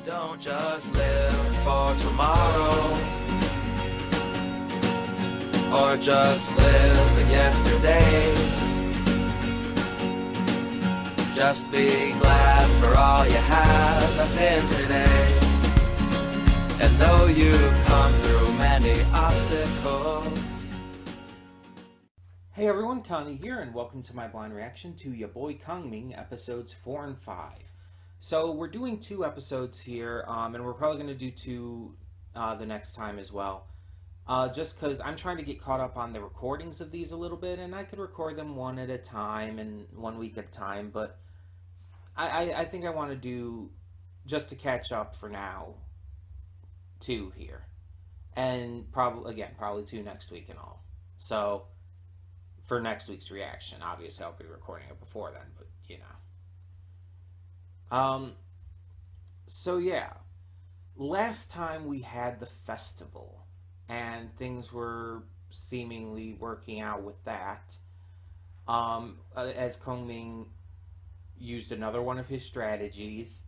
Don't just live for tomorrow, or just live in yesterday. Just be glad for all you have that's in today. And though you've come through many obstacles. Hey everyone, Connie here, and welcome to my blind reaction to your boy Kongming, episodes 4 and 5. So we're doing 2 episodes here, and we're probably going to do 2 the next time as well. Just because I'm trying to get caught up on the recordings of these a little bit, and I could record them one at a time and 1 week at a time, but I think I want to do, just to catch up for now, 2 here. And probably 2 next week and all. So, for next week's reaction, obviously I'll be recording it before then, but you know. So yeah, last time we had the festival, and things were seemingly working out with that. As Kongming used another one of his strategies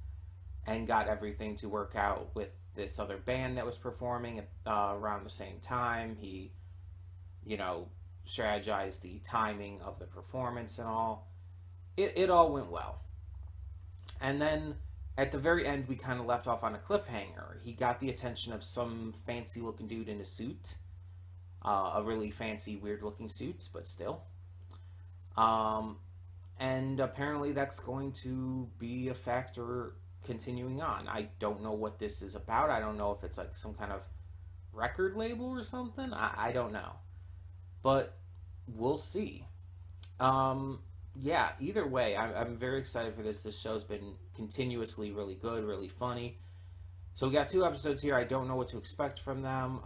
and got everything to work out with this other band that was performing around the same time. He, strategized the timing of the performance and all. It all went well. And then at the very end, we kind of left off on a cliffhanger. He got the attention of some fancy looking dude in a suit. A really fancy, weird looking suit, but still. And apparently that's going to be a factor continuing on. I don't know what this is about. I don't know if it's like some kind of record label or something. I don't know. But we'll see. Yeah, either way, I'm very excited for this. This show's been continuously really good, really funny. So we got 2 episodes here. I don't know what to expect from them.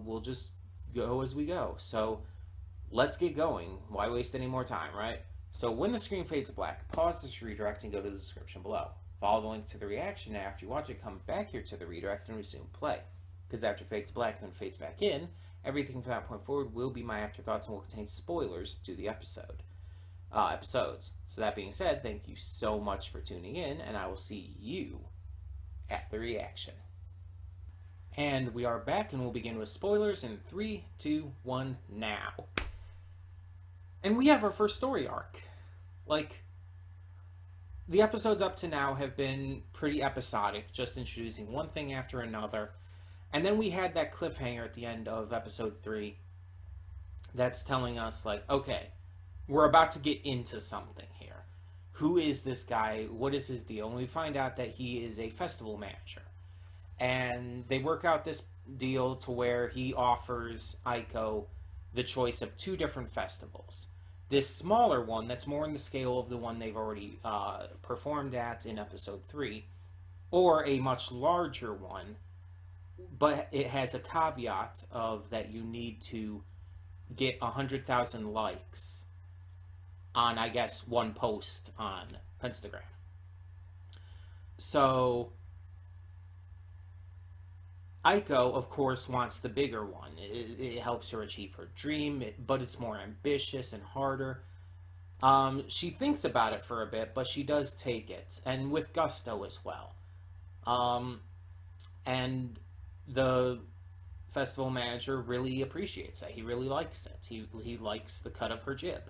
We'll just go as we go. So let's get going. Why waste any more time, right? So when the screen fades to black, pause this redirect and go to the description below. Follow the link to the reaction, and after you watch it, come back here to the redirect and resume play. Because after it fades to black and then fades back in, everything from that point forward will be my afterthoughts and will contain spoilers to the episodes. So that being said, thank you so much for tuning in, and I will see you at the reaction. And we are back, and we'll begin with spoilers in 3, 2, 1, now. And we have our first story arc. Like, the episodes up to now have been pretty episodic, just introducing one thing after another. And then we had that cliffhanger at the end of episode 3 that's telling us, like, okay, we're about to get into something here. Who is this guy? What is his deal? And we find out that he is a festival manager. And they work out this deal to where he offers Aiko the choice of 2 different festivals. This smaller one that's more in the scale of the one they've already performed at in episode 3, or a much larger one, but it has a caveat of that you need to get 100,000 likes on, I guess, one post on Instagram. So Aiko, of course, wants the bigger one. It helps her achieve her dream, but it's more ambitious and harder. She thinks about it for a bit, but she does take it, and with gusto as well. And the festival manager really appreciates that. He really likes it. He likes the cut of her jib.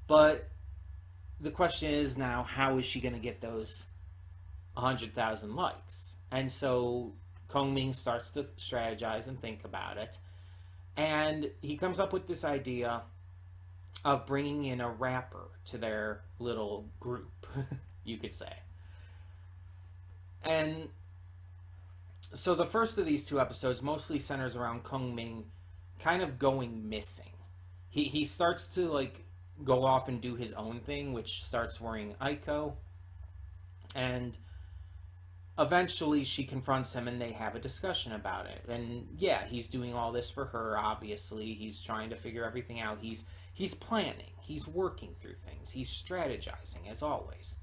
But the question is now, how is she going to get those 100,000 likes? And so Kongming starts to strategize and think about it. And he comes up with this idea of bringing in a rapper to their little group, you could say. And so the first of these 2 episodes mostly centers around Kongming kind of going missing. He starts to, like, go off and do his own thing, which starts worrying Aiko. And eventually she confronts him and they have a discussion about it. And yeah, he's doing all this for her, obviously. He's trying to figure everything out. He's planning. He's working through things. He's strategizing, as always.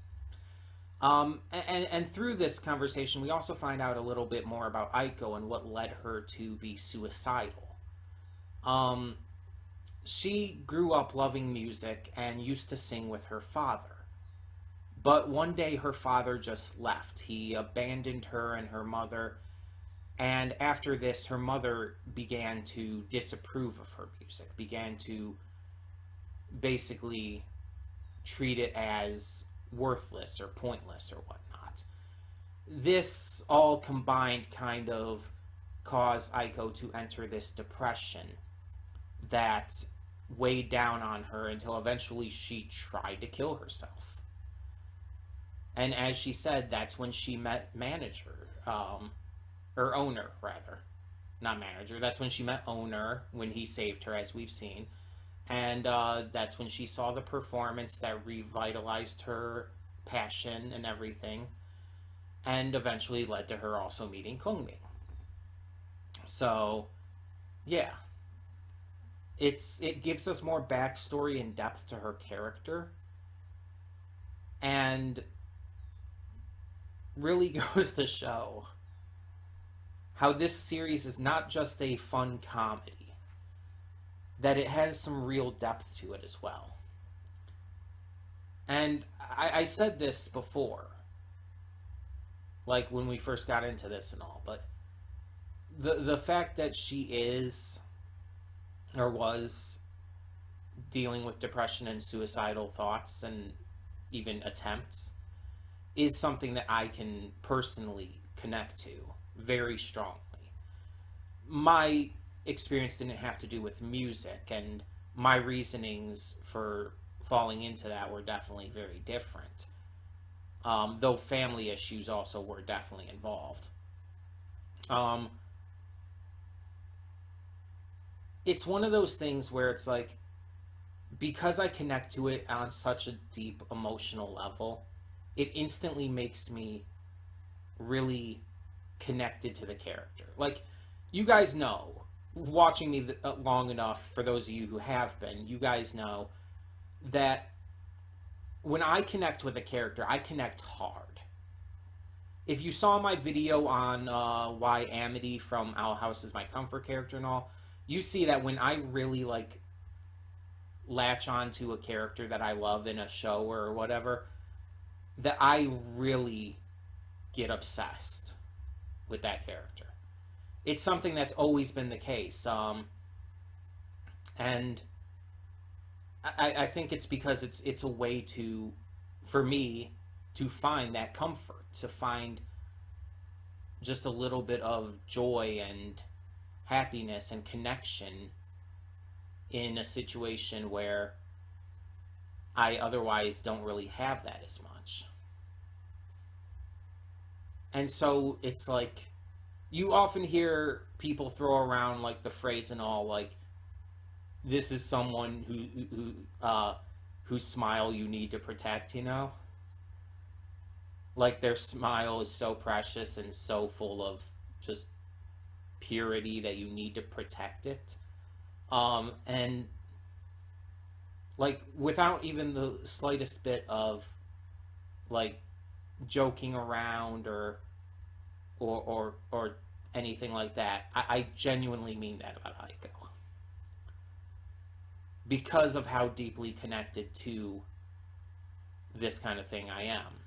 And through this conversation, we also find out a little bit more about Aiko and what led her to be suicidal. She grew up loving music and used to sing with her father. But one day her father just left. He abandoned her and her mother. And after this, her mother began to disapprove of her music, began to basically treat it as worthless or pointless or whatnot. This all combined kind of caused Aiko to enter this depression that weighed down on her until eventually she tried to kill herself. And as she said, that's when she met owner, rather. Not manager. That's when she met owner, when he saved her, as we've seen. And that's when she saw the performance that revitalized her passion and everything. And eventually led to her also meeting Kongming. So, yeah. It gives us more backstory and depth to her character. And really goes to show how this series is not just a fun comedy, that it has some real depth to it as well. And I said this before, like when we first got into this and all, but the fact that she is or was dealing with depression and suicidal thoughts and even attempts is something that I can personally connect to very strongly. My experience didn't have to do with music, and my reasonings for falling into that were definitely very different. Though family issues also were definitely involved. It's one of those things where it's like, because I connect to it on such a deep emotional level, it instantly makes me really connected to the character. Like, you guys know, watching me long enough, for those of you who have been, you guys know that when I connect with a character, I connect hard. If you saw my video on why Amity from Owl House is my comfort character and all, you see that when I really, like, latch on to a character that I love in a show or whatever, that I really get obsessed with that character. It's something that's always been the case. And I think it's because it's a way to, for me, to find that comfort, to find just a little bit of joy and happiness and connection in a situation where I otherwise don't really have that as much. And so it's like, you often hear people throw around like the phrase and all, like, this is someone whose smile you need to protect, you know? Like, their smile is so precious and so full of just purity that you need to protect it. And like, without even the slightest bit of like joking around or anything like that, I genuinely mean that about Aiko, because of how deeply connected to this kind of thing I am.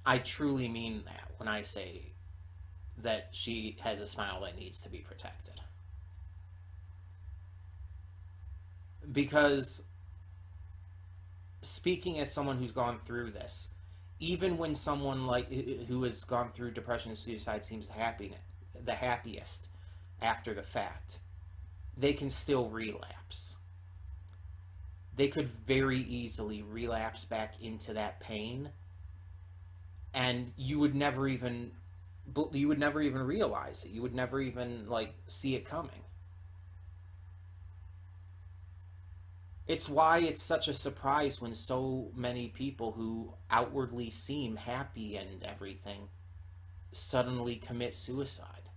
I truly mean that when I say that she has a smile that needs to be protected. Because, speaking as someone who's gone through this, even when someone like who has gone through depression and suicide seems the happiest after the fact, they can still relapse. They could very easily relapse back into that pain, and you would never even realize it. You would never even like see it coming. It's why it's such a surprise when so many people who outwardly seem happy and everything suddenly commit suicide.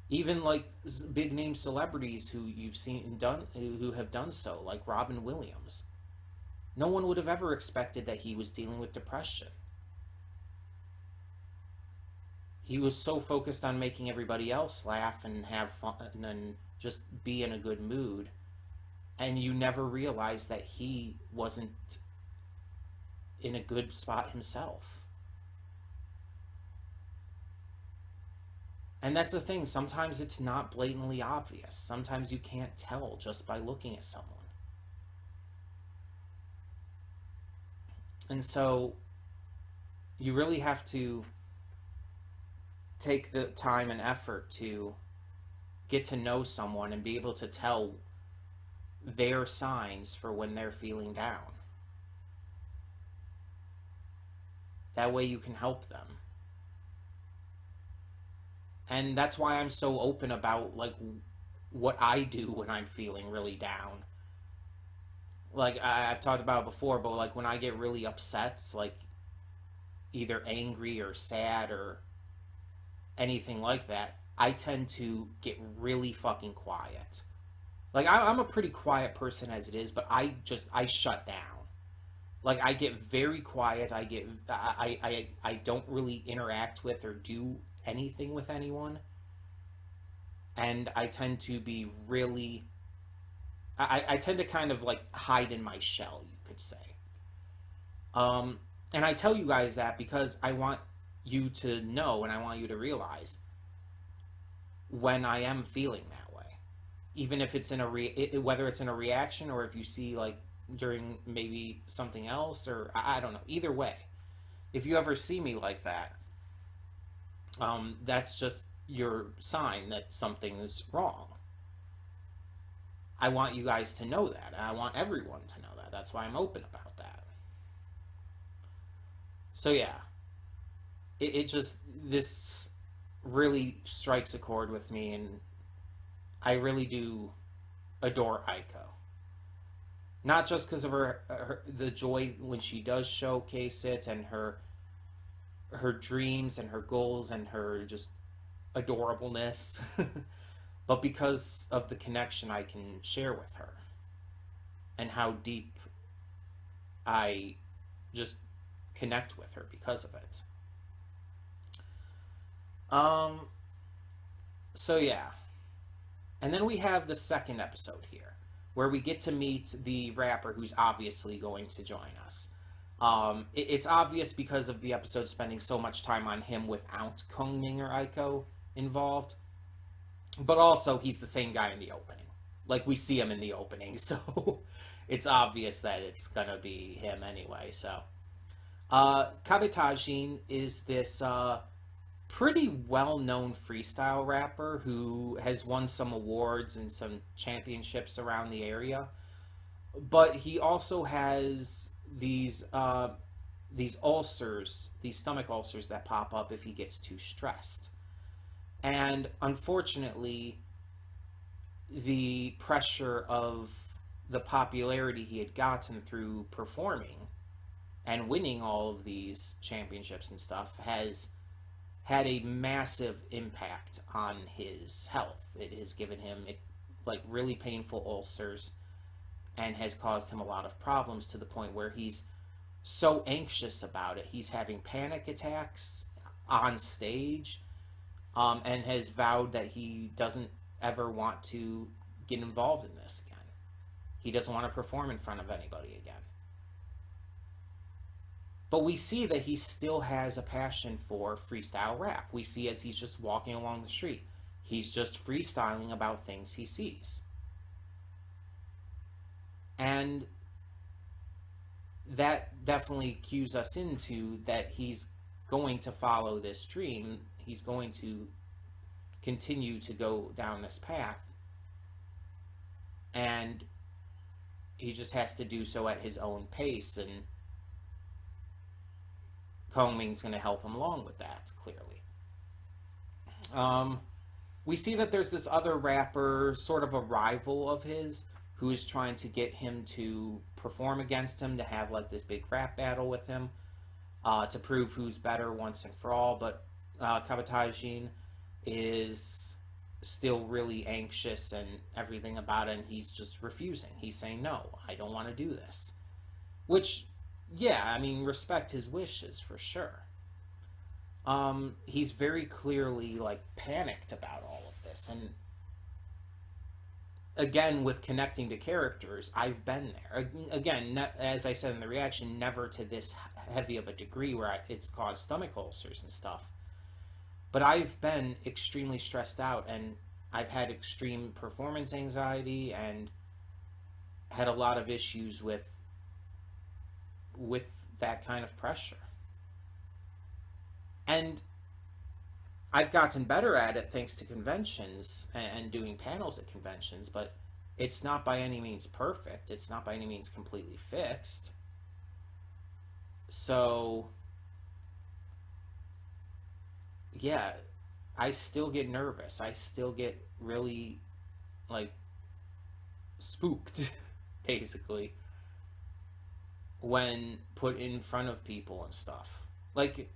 Even like big name celebrities who you've seen who have done so, like Robin Williams. No one would have ever expected that he was dealing with depression. He was so focused on making everybody else laugh and have fun and just be in a good mood and you never realize that he wasn't in a good spot himself. And that's the thing, sometimes it's not blatantly obvious. Sometimes you can't tell just by looking at someone. And so you really have to take the time and effort to get to know someone and be able to tell their signs for when they're feeling down. That way you can help them. And that's why I'm so open about, like, what I do when I'm feeling really down. Like, I've talked about it before, but, like, when I get really upset, like, either angry or sad or anything like that, I tend to get really fucking quiet. Like, I'm a pretty quiet person as it is, but I shut down. Like, I get very quiet. I don't really interact with or do anything with anyone. And I tend to be really... I tend to kind of, like, hide in my shell, you could say. And I tell you guys that because I want you to know and I want you to realize when I am feeling that way. Even if it's in whether it's in a reaction or if you see, like, during maybe something else, or I don't know. Either way, if you ever see me like that, that's just your sign that something is wrong. I want you guys to know that. I want everyone to know that. That's why I'm open about that. So yeah, it just, this really strikes a chord with me, and I really do adore Aiko. Not just because of the joy when she does showcase it, and her dreams and her goals and her just adorableness, but because of the connection I can share with her and how deep I just connect with her because of it. So yeah. And then we have the second episode here, where we get to meet the rapper who's obviously going to join us. It's obvious because of the episode spending so much time on him without Kongming or Aiko involved. But also, he's the same guy in the opening. Like, we see him in the opening, so it's obvious that it's gonna be him anyway, so. Kabetajin is this pretty well-known freestyle rapper who has won some awards and some championships around the area. But he also has these ulcers, these stomach ulcers that pop up if he gets too stressed. And unfortunately, the pressure of the popularity he had gotten through performing and winning all of these championships and stuff has had a massive impact on his health. It has given him, like, really painful ulcers and has caused him a lot of problems to the point where he's so anxious about it. He's having panic attacks on stage, and has vowed that he doesn't ever want to get involved in this again. He doesn't want to perform in front of anybody again. But we see that he still has a passion for freestyle rap. We see as he's just walking along the street, he's just freestyling about things he sees. And that definitely cues us into that he's going to follow this dream. He's going to continue to go down this path. And he just has to do so at his own pace, and Kongming's going to help him along with that, clearly. We see that there's this other rapper, sort of a rival of his, who is trying to get him to perform against him, to have, like, this big rap battle with him, to prove who's better once and for all. But Kabetajin is still really anxious and everything about it, and he's just refusing. He's saying, no, I don't want to do this. Which, yeah, I mean, respect his wishes for sure. He's very clearly, like, panicked about all of this, and again, with connecting to characters, I've been there. Again, as I said in the reaction, never to this heavy of a degree where it's caused stomach ulcers and stuff. But I've been extremely stressed out, and I've had extreme performance anxiety and had a lot of issues with that kind of pressure. And I've gotten better at it thanks to conventions and doing panels at conventions, but it's not by any means perfect. It's not by any means completely fixed. So, yeah, I still get nervous. I still get really, like, spooked, basically, when put in front of people and stuff. Like,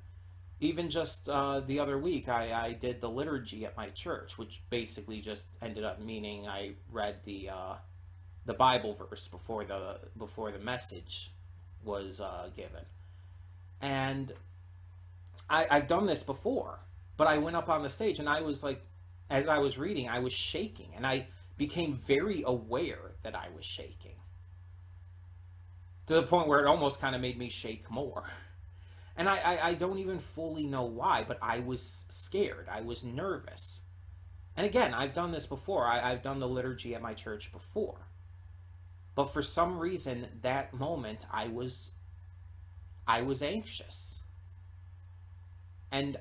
even just the other week, I did the liturgy at my church, which basically just ended up meaning I read the Bible verse before the message was given. And I've done this before, but I went up on the stage and I was like, as I was reading, I was shaking, and I became very aware that I was shaking, to the point where it almost kind of made me shake more. And I don't even fully know why, but I was scared. I was nervous. And again, I've done this before. I've done the liturgy at my church before. But for some reason, that moment, I was anxious. And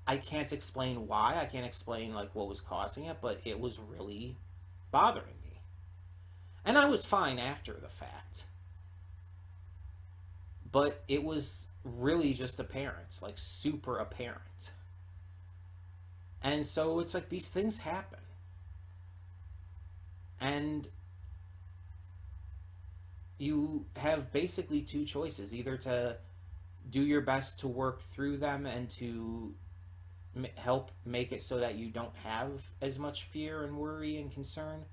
I can't explain why. I can't explain, like, what was causing it, but it was really bothering me. And I was fine after the fact. But it was really just apparent, like super apparent. And so it's like these things happen. And you have basically two choices: either to do your best to work through them and to help make it so that you don't have as much fear and worry and concern,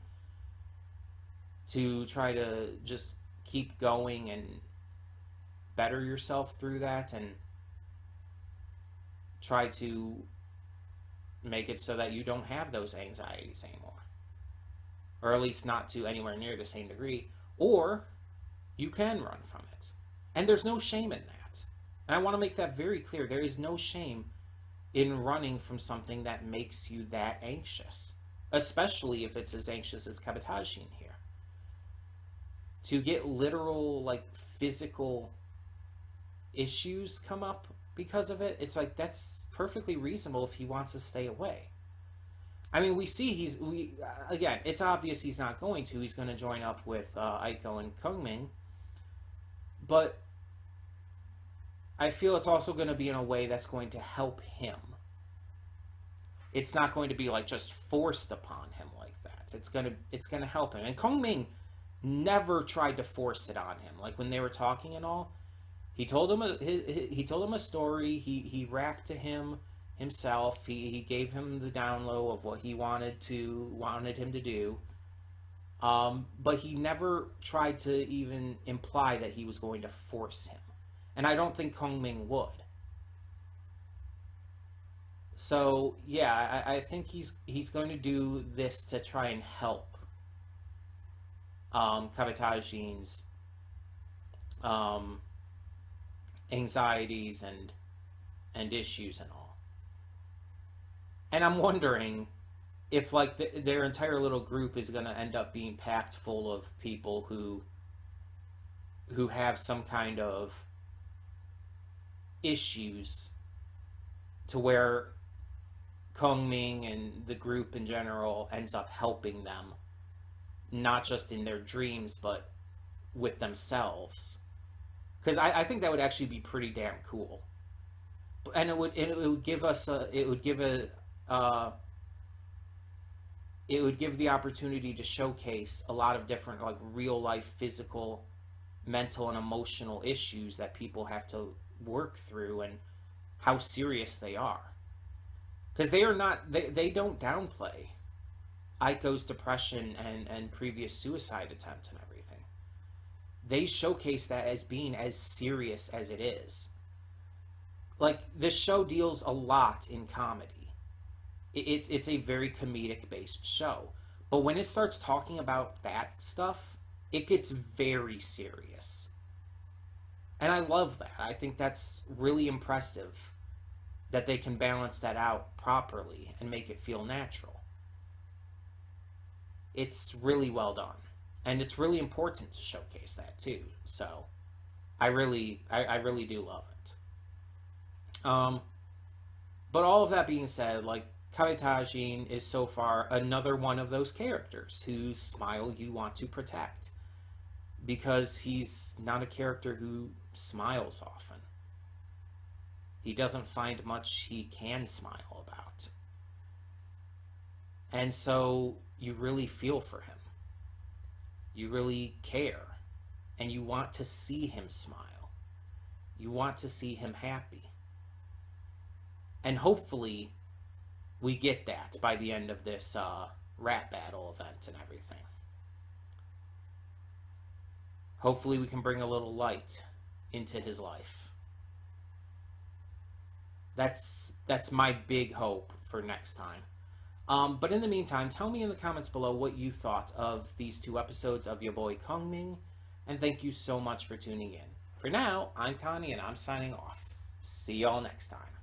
to try to just keep going and better yourself through that and try to make it so that you don't have those anxieties anymore, or at least not to anywhere near the same degree, or you can run from it. And there's no shame in that. And I want to make that very clear. There is no shame in running from something that makes you that anxious, especially if it's as anxious as Kabatagin here. To get literal, like, physical issues come up because of it, it's like that's perfectly reasonable if he wants to stay away. I mean, we see again, it's obvious he's not going to. He's going to join up with Aiko and Kongming, but I feel it's also going to be in a way that's going to help him. It's not going to be like just forced upon him like that. It's going to help him. And Kongming never tried to force it on him. Like when they were talking and all, he told him a story. He rapped to him himself. He gave him the down low of what he wanted him to do. But he never tried to even imply that he was going to force him. And I don't think Kongming would. So yeah, I think he's going to do this to try and help Kabatagin's anxieties and issues and all. And I'm wondering if, like, their entire little group is going to end up being packed full of people who have some kind of issues, to where Kongming and the group in general ends up helping them, not just in their dreams, but with themselves. Because I think that would actually be pretty damn cool, and it would give the opportunity to showcase a lot of different, like, real life physical, mental, and emotional issues that people have to work through, and how serious they are. Because they don't downplay Aiko's depression and previous suicide attempt and everything. They showcase that as being as serious as it is. Like, this show deals a lot in comedy. It's a very comedic based show, But when it starts talking about that stuff, it gets very serious. And I love that. I think that's really impressive that they can balance that out properly and make it feel natural. It's really well done. And it's really important to showcase that too. So I really do love it. But all of that being said, like, Kaitajin is so far another one of those characters whose smile you want to protect, because he's not a character who smiles often. He doesn't find much he can smile about. And so you really feel for him. You really care. And you want to see him smile. You want to see him happy. And hopefully we get that by the end of this rap battle event and everything. Hopefully we can bring a little light into his life. That's my big hope for next time. But in the meantime, tell me in the comments below what you thought of these 2 episodes of your boy Kongming, and thank you so much for tuning in. For now, I'm Connie and I'm signing off. See y'all next time.